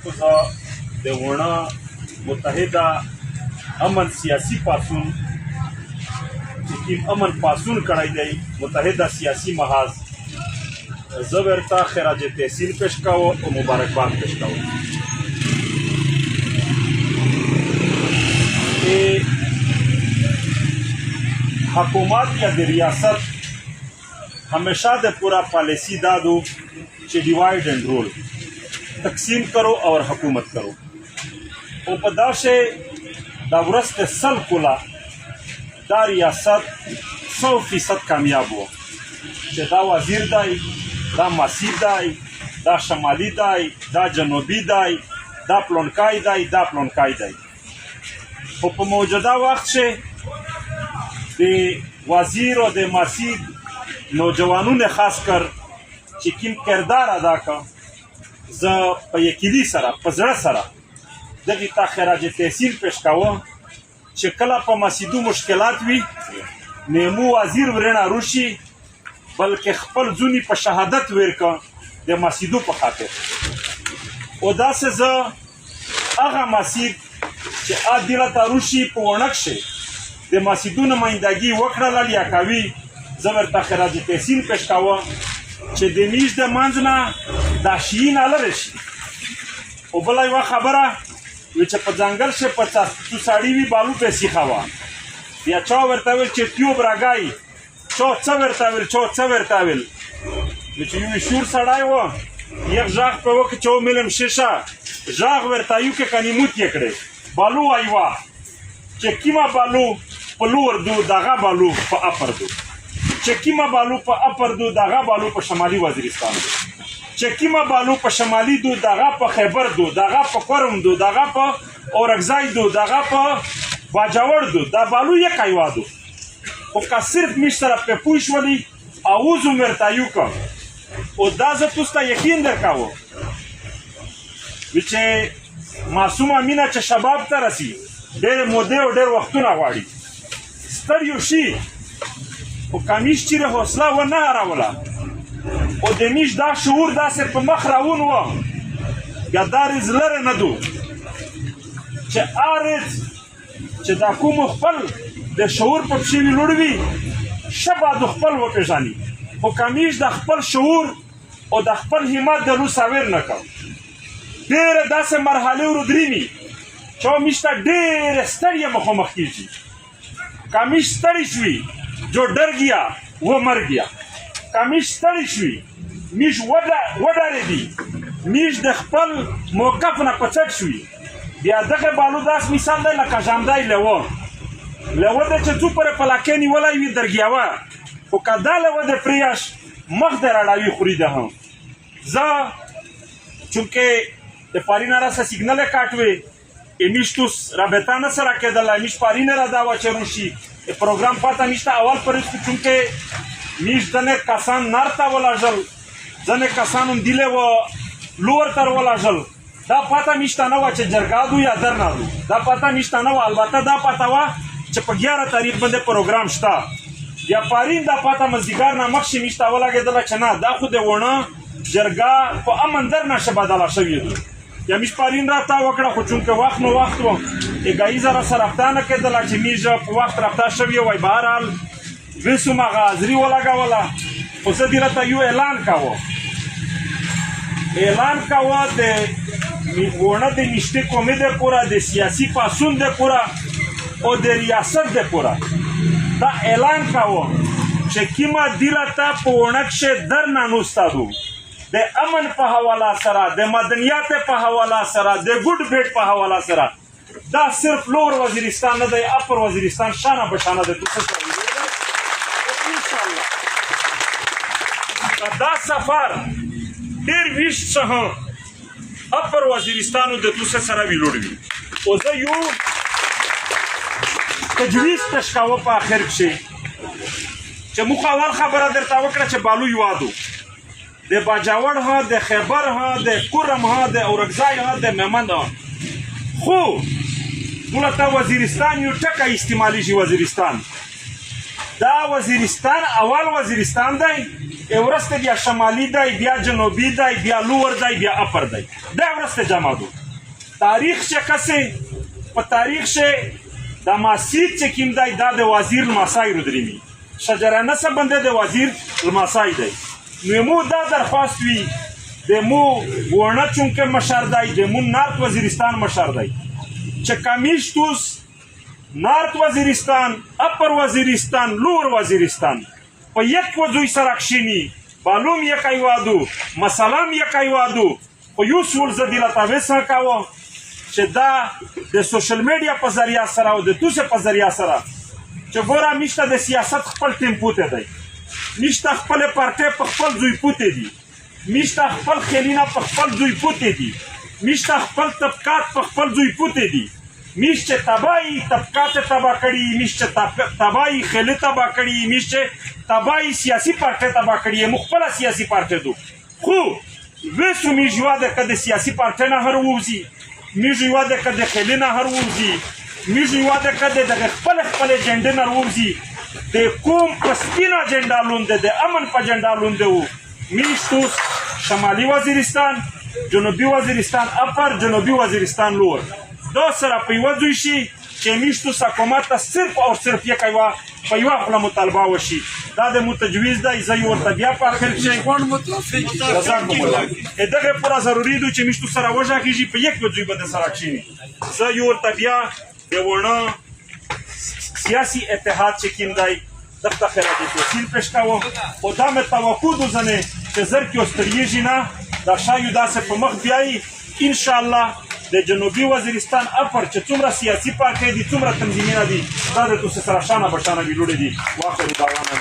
خو د ونه متحده امن سیاسي پاڅون چې کوم امن پاڅون کړی دی متحده سیاسي محاذ زه ورته خراج تحسین پیش کوم او مبارکباد پیش کوم. حکومت یا د ریاست हमेशा दे पूरा पॉलिसी दादो कि डिवाइड एंड रूल तकसीम करो और हुकूमत करो और पदाशे दावरस्त सल कुला दा रियासत 100% कामयाब हो कि दा वजीर दाई दा मसीद दाई दा शमाली दाई दा जनूबी दाई दा प्लोनकाई दाई और मौजूदा वक्त से दे वजीर और दे मसीद नौजवानों ने खास कर چې کوم کردار ادا کا ز په یقیني سره په زړه سره دغه ته خراج تحسین پیش کاوه چې کله په مسیدو مشکلات وي نیمو وزیر ورنه روشي بلکې خپل ځونی په شهادت ورکا د مسیدو په خاطر او دا څه ز هغه مسید چې عادله تاروشي په ونکشه د مسیدو نمائندګي وکړه یا کوي زبر تخراج تحسین پیش کاوه چې د میش د منځ نه دا شي نه لري شي او بل یو خبره چې په ځنګل شه 50 تو ساړي وی بالو پیسې خوا یا چا ورته ول چې تیوب راګای چا څو ورته ول چې یو شور سړای و یک ځاغ په وک چې ملم شیشه ځاغ ورته یو کې کنيموت یې کړي بالو ایوا چې کیما بالو په لور دو دغه بالو په اپر دو چکیما بالو په اپر دو دغه بالو په شمالي وزیرستان دو چکیما بالو په شمالي دو دغه په خیبر دو دغه په قرم دو دغه په اورګزای دو دغه په باجوړ دو دا بالو یک ایوا دو او کا صرف مش طرف په پوښ ولي اعوذ مرتایو کا او دا زه تاسو یقین درکاو چې معصوم امینه چې شباب ته رسی ډېر موده او ډېر وختونه غواړي ستړیو شي او کامیش چې حوصله و نه راولا او د میش دا شعور داسې په مخ راون و ګدار زلره نه دو چې ارز چې دا کوم خپل د شعور په شی لوړوي شبا د خپل و پیژانی او کامیش د خپل شعور او د خپل همت د رو ساویر نه کو ډېر داسې مرحله ورودريمي چې میشته ډېر ستړي مخ کیږي کامیش ستړي شوی जो डर गया वो मर गया कामिश ستړی شوی میش وډارېدی میش د خپل موقف نه پچټ شوی بیا دغه بالو داس مثال دی لکه جامدای لوه د چې تو پر پلاکې نیولای وي درګیاوه خو کدا لوه د پریاش مخ د راډاوي خوري ده هم زه چونکه د پارینه را سیګنل کاټوي امیشتوس رابطه نه سره کېدل امیش پارینه را دا وچروشي پروگرام پاتا نشتا اول پرش چونکه میش دنه کسان نارتا ولاجل دنه کسانم دیله و لور تر ولاجل دا پاتا نشتا نو چې جرګادو یا درنادو دا پاتا نشتا نو البته دا پاتا وا چې په 11 تاریخ باندې پروگرام شتا یا پارین دا پاتا مزدیګار نامخ شي نشتا ولاګیدل چې نه دا خو د ونه جرګا په امن در نشه بدلا شوی یا میش پارین راته وکړه خو چونکه وخت نو وخت و اګایزه را سره رفتانه کېدله چې میژه په وخت رفتار شوی وای بهرحال وسو مغازري ولګوله خو زه دې راته یو اعلان کاوه د ونه د نشته قومي د پورا د سیاسي پاسون د پورا او د ریاست د پورا دا اعلان کاوه چې کیما دیلته په ونکشه در نه نوستادو د امن په حواله سره د مدنیات په حواله سره د ګډ بیٹ په حواله سره دا صرف لور وزیرستان نه دی اپر وزیرستان شانه بشانه د توسه ان شاء الله دا سفر ډیر ویش څه اپر وزیرستان د توسه سره ویلوړي او زه یو تجویز تشکاوه په اخر کې چې مخاور خبره درته وکړه چې بالو یوادو د باجوړ ها د خیبر ها د قرم ها د اورګزای ها د میمند خو ولته وزیرستان یو ټکه استعمالي شي وزیرستان دا وزیرستان اول وزیرستان دی ورسته بیا شمالي دی بیا جنوبي دی بیا لوور دی بیا اپر دی دا ورسته جمع دو تاریخ چې کسې په تاریخ چې د ماسید چې کوم دی دا د وزیر الماسای رودریمی شجرانه څه بنده د وزیر الماسای دی نو مو دا درخواست وي د مو ورنه چونکه مشر دی د مو نارت وزیرستان مشر دی چې کمیشتوس نارت وزیرستان اپر وزیرستان لور وزیرستان په یک وضوی سره کښیني معلوم یک ایوادو مسلم یک ایوادو خو یو سول زه دې راته ویسه کوم چې دا د سوشل میډیا په ذریعه سره او د توسه په ذریعه سره چې ګوره میشته د سیاست خپل ټیمپو ته دی میشته خپل پارټۍ په خپل زوی پوته دي میشته خپل خلینا په خپل زوی پوته دي میشته خپل طبقات په خپل زوی پوته دي میشته تباہی طبقات تباہ کړي میشته تباہی خلی تباہ کړي میشته تباہی سیاسي پارټۍ تباہ کړي مخبل سیاسي پارټۍ دو خو وسو می جواده کده سیاسي پارټۍ نه هر ووزي می جواده کده خلی نه هر ووزي می جواده کده د خپل ایجنډا نه ووزي د کوم پسپینا ایجنډا لونده د امن په ایجنډا لونده وو میشتوس شمالي وزیرستان جنوبي وزیرستان اپر جنوبي وزیرستان لور دا سره په یو ځای شي چې میشتوس حکومت ته صرف او صرف یک یو په یو خپل مطالبه وشي دا د متجویز دی زه یو ورته بیا په اخر کې کوم متفق دغه پورا ضروري دی چې میشتوس سره وژه کیږي په یک ځای باندې سره کښیني زه یو ورته بیا د ورنه سیاسي اتحاد چې کوم دی دغه خیرات توصیل پېښ کوم او دا مې توقع ده ځنې چې زر کې استریږي نه دا شایو داسې په مخ بیایي انشاءالله د جنوبي وزیرستان اپر چې څومره سیاسي پارټۍ دي څومره تنظیمونه دي دا د توسه سره شانه بشانه ویلوړې دي واخر دعوانا